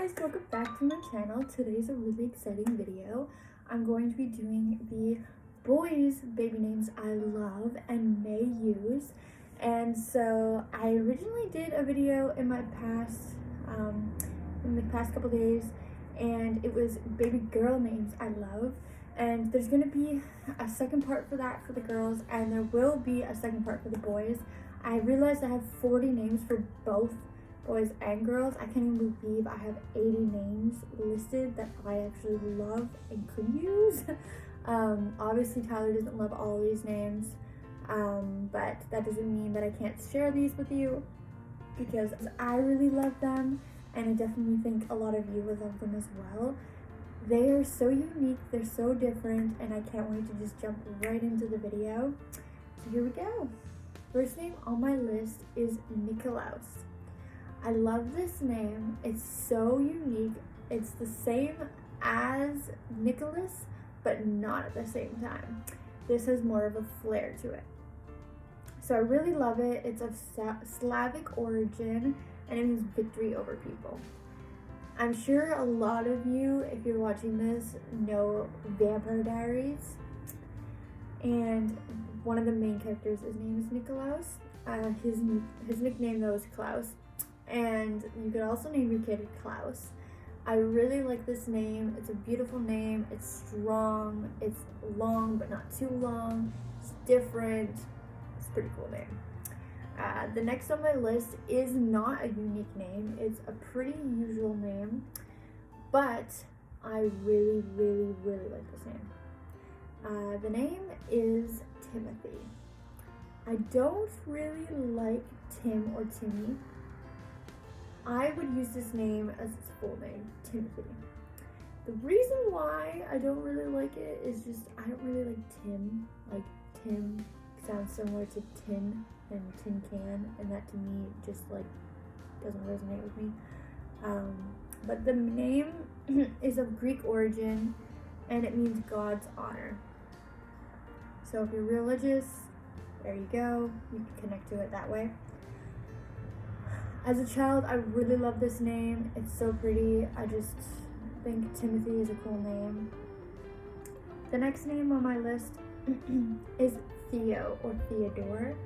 guys, welcome back to my channel. Today's a really exciting video. I'm going to be doing the boys' baby names I love and may use. And so I originally did a video in my past, in the past couple days, and it was baby girl names I love. And there's going to be a second part for that for the girls, and there will be a second part for the boys. I realized I have 40 names for both boys and girls. I can't even believe I have 80 names listed that I actually love and could use. Obviously Tyler doesn't love all these names, but that doesn't mean that I can't share these with you, because I really love them, and I definitely think a lot of you would love them as well. They are so unique, they're so different, and I can't wait to just jump right into the video. So here we go. First name on my list is Nikolaus. I love this name. It's so unique. It's the same as Nicholas, but not at the same time. This has more of a flair to it. So I really love it. It's of Slavic origin, and it means victory over people. I'm sure a lot of you, if you're watching this, know Vampire Diaries. And one of the main characters, his name is Nikolaus. His nickname though is Klaus. And you could also name your kid Klaus. I really like this name. It's a beautiful name. It's strong. It's long but not too long. It's different. It's a pretty cool name. The next on my list is not a unique name. It's a pretty usual name, but I really, really, really like this name. The name is Timothy. I don't really like Tim or Timmy. I would use this name as its full name, Timothy. The reason why I don't really like it is just I don't really like Tim. Like, Tim sounds similar to tin and tin can, and that to me just like doesn't resonate with me. But the name is of Greek origin, and it means God's honor. So if you're religious, there you go. You can connect to it that way. As a child, I really love this name. It's so pretty. I just think Timothy is a cool name. The next name on my list is Theo or Theodore.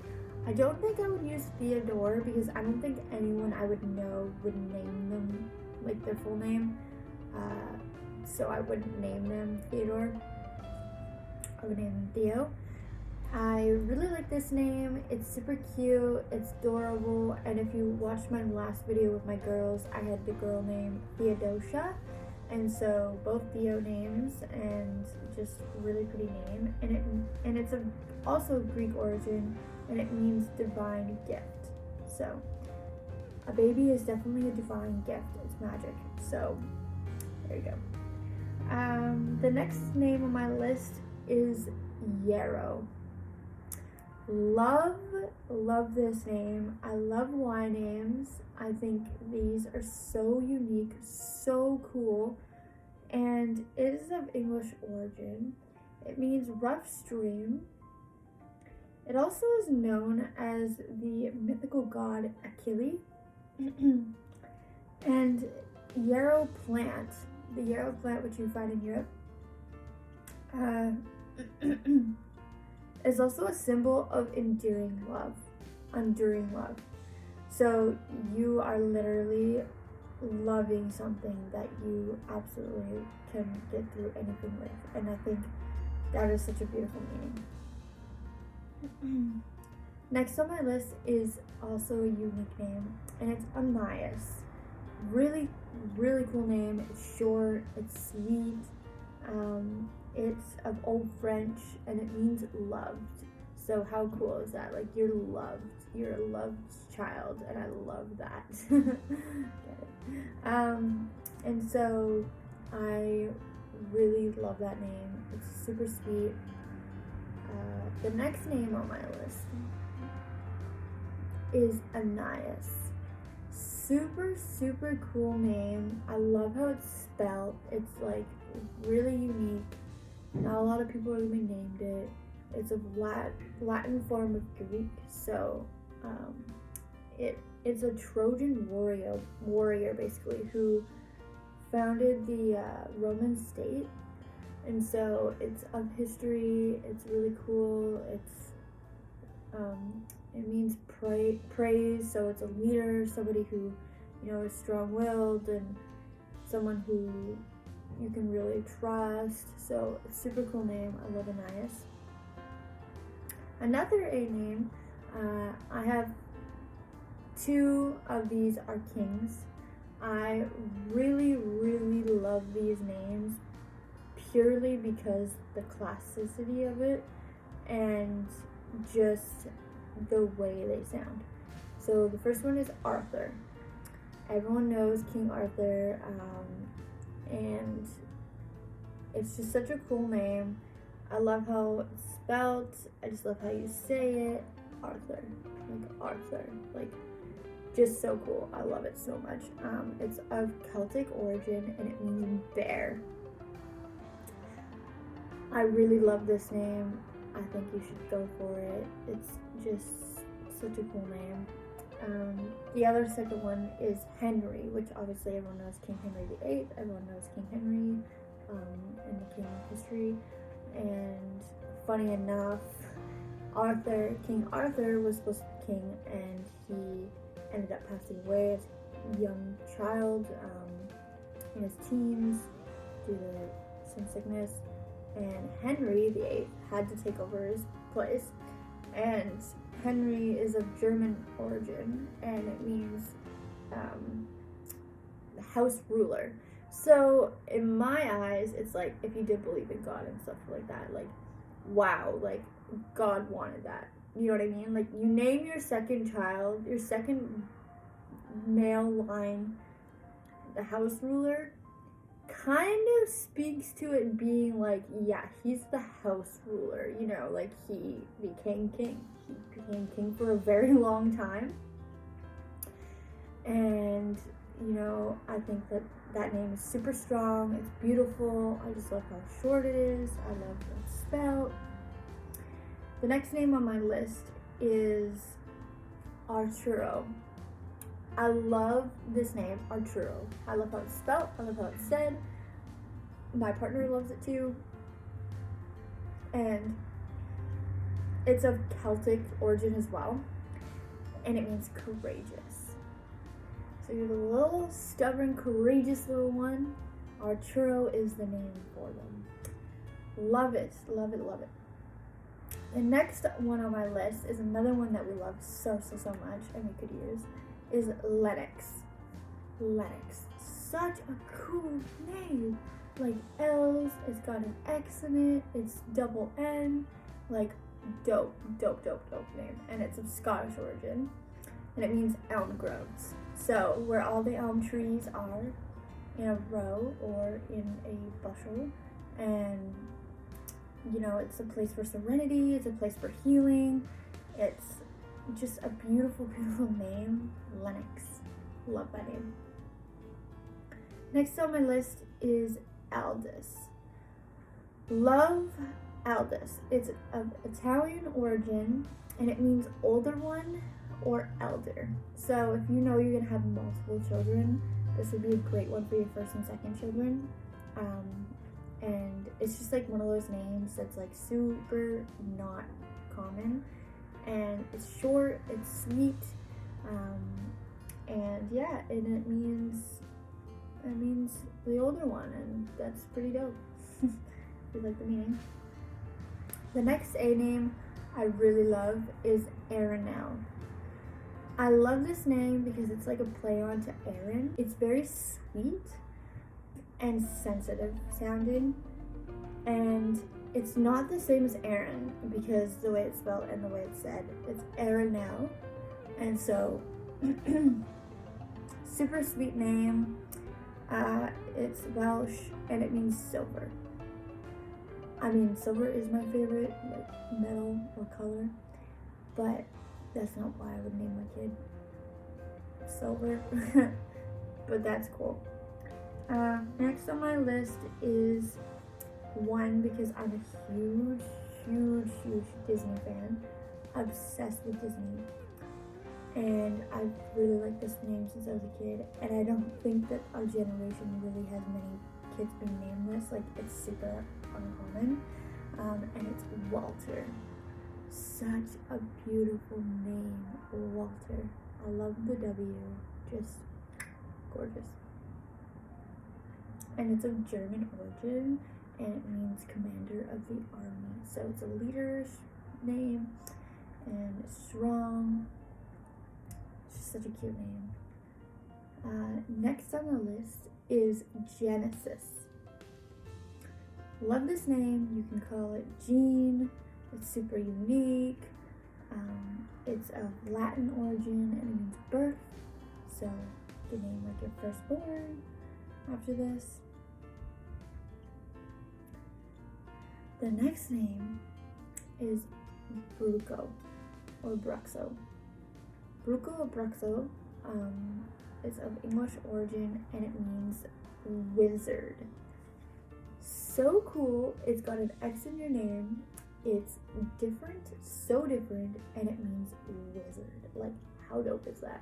I don't think I would use Theodore because I don't think anyone I would know would name them like their full name. So I wouldn't name them Theodore. I would name them Theo. I really like this name. It's super cute, it's adorable, and if you watched my last video with my girls, I had the girl named Theodosia, and so both Theo names, and just really pretty name, and it's also of Greek origin, and it means divine gift. So a baby is definitely a divine gift. It's magic. So there you go. The next name on my list is Yarrow. Love this name. I love Y names. I think these are so unique, so cool, and it is of English origin. It means rough stream. It also is known as the mythical god Achilles. And yarrow plant, the yarrow plant which you find in Europe, is also a symbol of enduring love. So you are literally loving something that you absolutely can get through anything with, and I think that is such a beautiful meaning. Next on my list is also a unique name, and it's Anayas. Really, really cool name. It's short, it's sweet. It's of Old French, and it means loved. So how cool is that? Like, you're loved. You're a loved child, and I love that. And so I really love that name. It's super sweet. The next name on my list is Anayas. Super, super cool name. I love how it's spelled. It's like really unique. Not a lot of people really named it. It's a Latin form of Greek, so it's a Trojan warrior basically, who founded the Roman state, and so it's of history. It's really cool. It means praise, so it's a leader, somebody who, you know, is strong-willed and someone who you can really trust. So it's a super cool name. I love Anayas. Another A name, I have two of these are kings. I really, really love these names purely because the classicity of it and just the way they sound. So the first one is Arthur. Everyone knows King Arthur, and it's just such a cool name. I love how it's spelled. I just love how you say it. Arthur, like just so cool. I love it so much. It's of Celtic origin and it means bear. I really love this name. I think you should go for it. It's just such a cool name. The other second one is Henry, which obviously everyone knows King Henry VIII. Everyone knows King Henry in the king history. And funny enough, King Arthur was supposed to be king, and he ended up passing away as a young child in his teens due to some sickness. And Henry VIII had to take over his place. And Henry is of German origin, and it means the house ruler. So in my eyes, it's like, if you did believe in God and stuff like that, like, wow, like God wanted that. You know what I mean? Like, you name your second child, your second male line, the house ruler, kind of speaks to it being like, yeah, he's the house ruler, you know, like he became king. He became king for a very long time. And, you know, I think that name is super strong. It's beautiful. I just love how short it is. I love how it's spelled. The next name on my list is Arturo. I love this name, Arturo. I love how it's spelled. I love how it's said. My partner loves it too. And it's of Celtic origin as well. And it means courageous. So you're the little stubborn, courageous little one. Arturo is the name for them. Love it, love it, love it. The next one on my list is another one that we love so much and we could use, is Lennox. Lennox. Such a cool name. Like L's, it's got an X in it, it's double N, like dope name. And it's of Scottish origin. And it means elm groves. So where all the elm trees are in a row or in a bushel, and you know, it's a place for serenity, it's a place for healing. It's just a beautiful name. Lennox. Love that name. Next on my list is Aldous. Love Aldous. It's of Italian origin and it means older one or elder. So if you know you're gonna have multiple children, this would be a great one for your first and second children. And it's just like one of those names that's like super not common, and it's short, it's sweet, and yeah, and it means the older one, and that's pretty dope. If you like the meaning. The next A name I really love is Arenal. I love this name because it's like a play on to Aaron. It's very sweet and sensitive sounding, and it's not the same as Aaron because the way it's spelled and the way it's said, it's Arenal. And so super sweet name. It's Welsh and it means silver. I mean, silver is my favorite like metal or color, but that's not why I would name my kid silver. But that's cool. Next on my list is one because I'm a huge Disney fan. Obsessed with Disney. and I've really liked this name since I was a kid, and I don't think that our generation really has many kids being named this. Like, it's super uncommon. And it's Walter. Such a beautiful name, Walter. I love the W, just gorgeous. And it's of German origin, and it means commander of the army. So it's a leader's name, and it's strong. It's just such a cute name. Next on the list is Genesis. Love this name. You can call it Gene. It's super unique. It's of Latin origin and it means birth. So you can name like your firstborn after this. The next name is Bruco or Bruxo. Bruco or Bruxo is of English origin and it means wizard. So cool. It's got an X in your name. It's different, so different, and it means wizard. Like, how dope is that?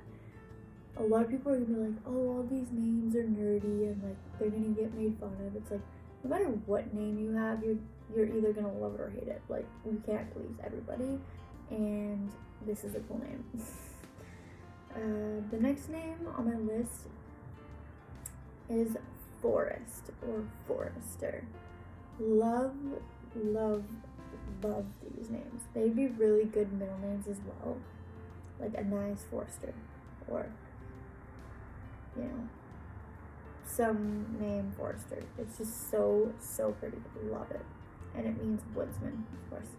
A lot of people are gonna be like, oh, all these names are nerdy and like they're gonna get made fun of. It's like, no matter what name you have, you're either gonna love it or hate it. Like, you can't please everybody, and this is a cool name. The next name on my list is Forest or Forester. Love these names. They'd be really good middle names as well, like Anayas Forster, or some name Forester. It's just so pretty. Love it. And it means woodsman, of course.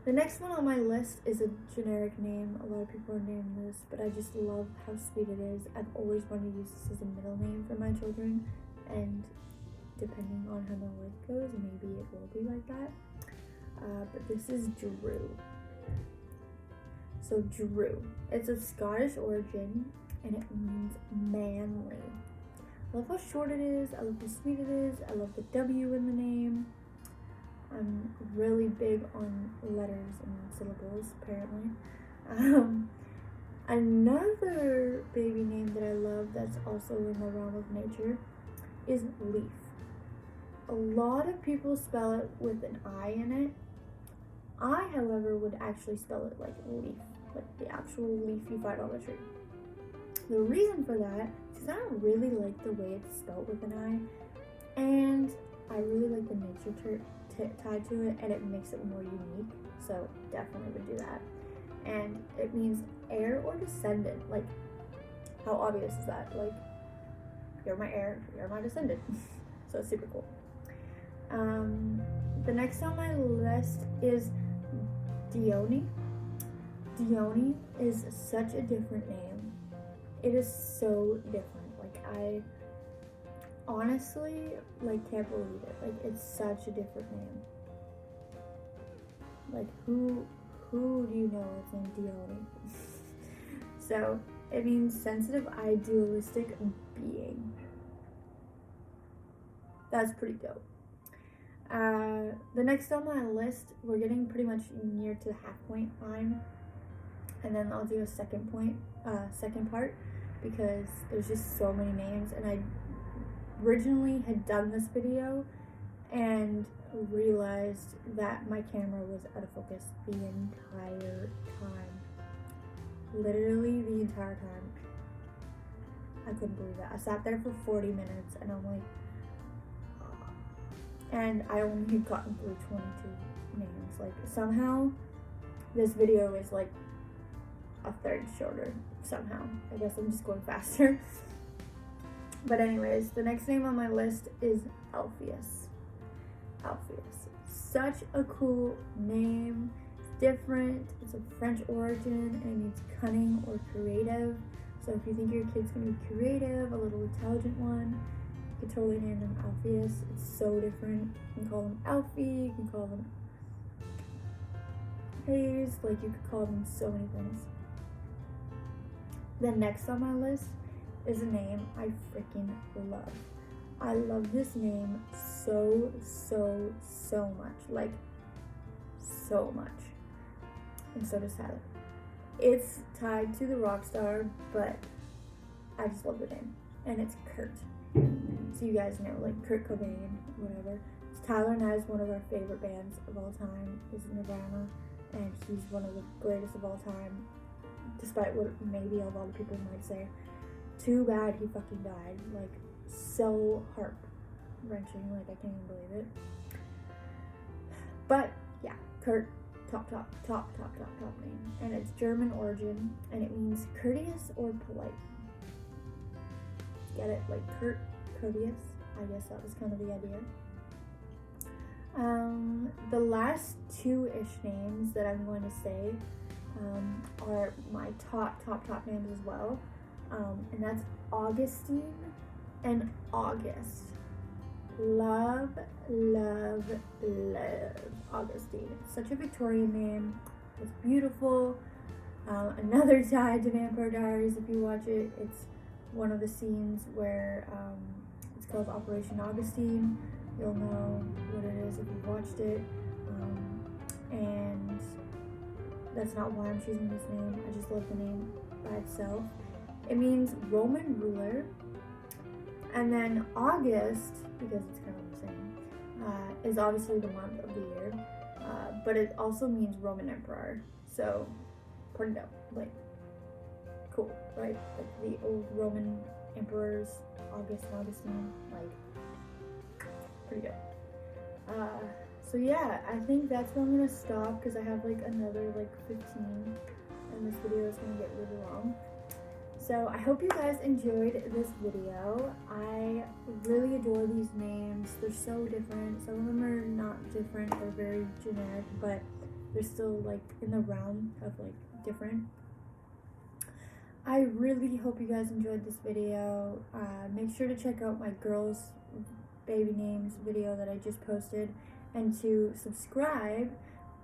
The next one on my list is a generic name. A lot of people are naming this, but I just love how sweet it is. I've always wanted to use this as a middle name for my children, and depending on how my life goes, maybe it will be like that. But this is Drew. So Drew, it's of Scottish origin, and it means manly. I love how short it is. I love how sweet it is. I love the W in the name. I'm really big on letters and syllables, apparently. Another baby name that I love that's also in the realm of nature is Leaf. A lot of people spell it with an I in it. I, however, would actually spell it like leaf, like the actual leaf you find on the tree. The reason for that is I don't really like the way it's spelled with an I, and I really like the nature tied to it, and it makes it more unique, so definitely would do that. And it means heir or descendant. Like, how obvious is that? Like, you're my heir, you're my descendant. So it's super cool. The next on my list is Diony. Diony is such a different name. It is so different. Like, I honestly, like, can't believe it. Like, it's such a different name. Like, who do you know is named Diony? So, it means sensitive, idealistic being. That's pretty dope. The next on my list, we're getting pretty much near to the half point line, and then I'll do a second part, because there's just so many names, and I originally had done this video and realized that my camera was out of focus the entire time. Literally the entire time. I couldn't believe it. I sat there for 40 minutes and I'm like, and I only had gotten through 22 names. Like, somehow this video is like a third shorter somehow. I guess I'm just going faster. But anyways, the next name on my list is Alpheus. Alpheus. Such a cool name. It's different. It's of French origin and it means cunning or creative. So if you think your kid's gonna be creative, a little intelligent one, you can totally name them Alpheus. It's so different. You can call them Alfie, you can call them Hayes, like you could call them so many things. The next on my list is a name I freaking love. I love this name so much. Like, so much. And so does Tyler. it's tied to the rock star, but I just love the name. And it's Kurt. So you guys know, like Kurt Cobain, whatever. So Tyler and I is one of our favorite bands of all time, is Nirvana, and he's one of the greatest of all time, despite what maybe a lot of people might say. Too bad he fucking died. Like, so heart-wrenching, like I can't even believe it. But yeah, Kurt, top name. And it's German origin, and it means courteous or polite. Get it? Like Kurt, courteous. I guess that was kind of the idea. The last two-ish names that I'm going to say are my top names as well. And that's Augustine and August. Love Augustine. It's such a Victorian name. It's beautiful. Another tie to Vampire Diaries, if you watch it. It's one of the scenes where it's called Operation Augustine. You'll know what it is if you've watched it. And that's not why I'm choosing this name. I just love the name by itself. It means Roman ruler. And then August, because it's kind of the same, is obviously the month of the year. But it also means Roman emperor. So, pretty dope. Like, cool, right? Like the old Roman emperors, August and Augustine, like, pretty dope. So yeah, I think that's where I'm gonna stop because I have like another like 15 and this video is gonna get really long. So I hope you guys enjoyed this video. I really adore these names. They're so different. Some of them are not different, they're very generic, but they're still like in the realm of like different. I really hope you guys enjoyed this video. Make sure to check out my girls' baby names video that I just posted, and to subscribe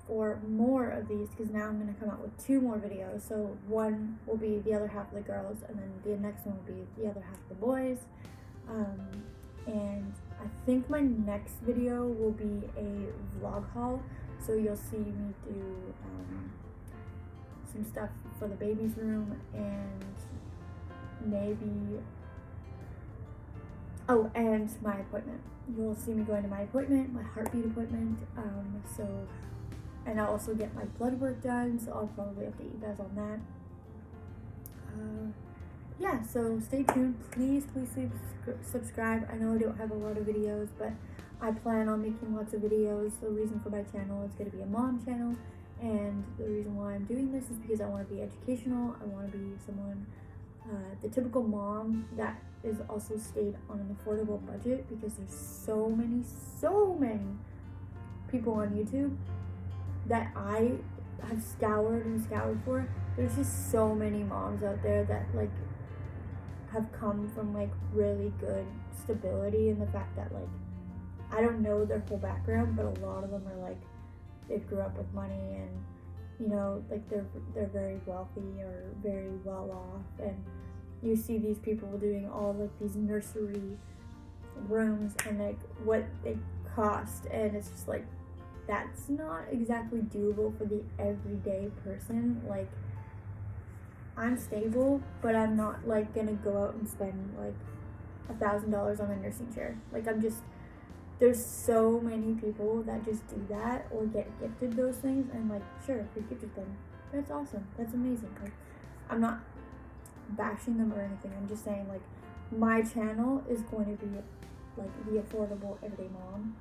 for more of these, because now I'm going to come out with 2 more videos. So one will be the other half of the girls, and then the next one will be the other half of the boys. And I think my next video will be a vlog haul, so you'll see me do some stuff for the baby's room, and maybe, oh, and my appointment. You'll see me going to my appointment, my heartbeat appointment, and I'll also get my blood work done, so I'll probably update you guys on that. Yeah, so stay tuned. Please subscribe. I know I don't have a lot of videos, but I plan on making lots of videos. The reason for my channel is going to be a mom channel, and the reason why I'm doing this is because I want to be educational. I want to be someone, the typical mom that is also stayed on an affordable budget, because there's so many people on YouTube that I have scoured for. There's just so many moms out there that like have come from like really good stability, and the fact that like I don't know their whole background, but a lot of them are like they grew up with money, and you know, like they're very wealthy or very well off, and you see these people doing all like these nursery rooms and like what they cost, and it's just like that's not exactly doable for the everyday person. Like, I'm stable, but I'm not like gonna go out and spend like $1,000 on a nursing chair. Like, there's so many people that just do that or get gifted those things, and like, sure, if you're gifted them, that's awesome, that's amazing. Like, I'm not bashing them or anything. I'm just saying, like, my channel is going to be like the affordable everyday mom,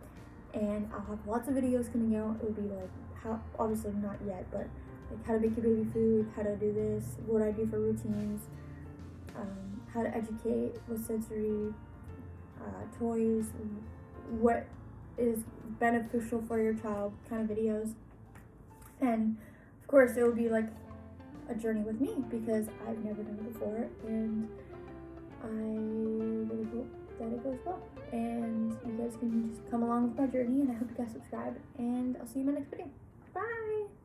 and I'll have lots of videos coming out. It will be like how, obviously not yet, but like how to make your baby food, how to do this, what I do for routines, how to educate with sensory toys, what is beneficial for your child kind of videos. And of course it will be like a journey with me, because I've never done it before, and I really hope that it goes well, and you guys can just come along with my journey, and I hope you guys subscribe, and I'll see you in my next video. Bye!